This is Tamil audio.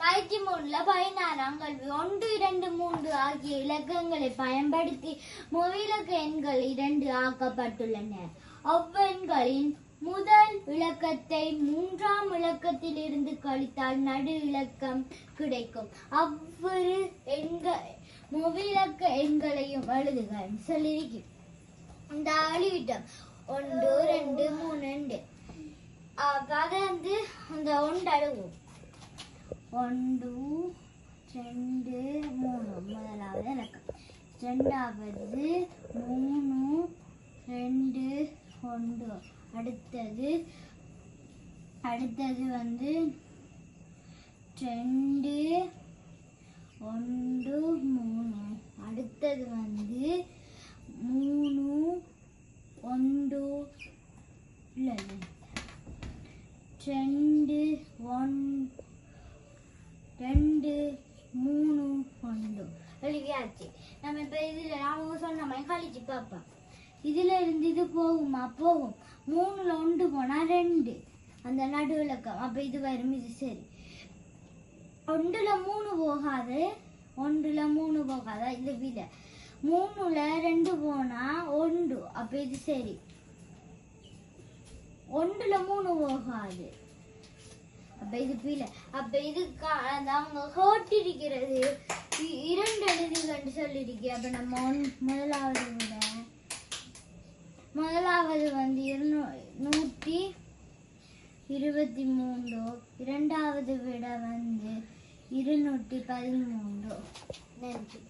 பயிற்சி 3ல 16ஆம் கேள்வி 1, 2, 3 ஆகிய இலக்கங்களை பயன்படுத்தி மொழியிலக்க எண்கள் 2 ஆக்கப்பட்டுள்ளன. அவ்வெண்களின் முதல் இலக்கத்தை 3ஆம் இலக்கத்தில் இருந்து கழித்தால் நடு இலக்கம் கிடைக்கும். அவ்விரு மொழியிலக்க எண்களையும் எழுதுக சொல்லிருக்கு. இந்த அழிவிட்டம் 1, 2, 3 அதை வந்து அந்த 1 அழுவும். 1, 2, 3 முதலாவது இலக்கம். இரண்டாவது 3, 2, 1. அடுத்தது வந்து 2, 1, 3. அடுத்தது வந்து 3, 1 இல்லை 2, 1, 2, 3, 1 எழுதியாச்சு. நம்ம இப்போ இதில் அவங்க சொன்ன மாதிரி கழிச்சு பார்ப்போம். இதில் இருந்து இது போகுமா? போகும். 3ல் 1 போனால் 2 அந்த நடு இலக்கம். அப்போ இது வரும். இது சரி. 1ல் 3 போகாது. 1ல் 3 போகாதா? இது விட 3ல் 2 போனால் 1. அப்போ இது சரி. 1ல் 3 போகாது. அப்ப இது பிள்ளை. அப்ப இதுக்கு அவங்க ஹோட்டிருக்கிறது 2 எழுதுகன்னு சொல்லிருக்கு. அப்ப நம்ம முதலாவது வந்து 223, இரண்டாவது விட வந்து 213. நன்றி.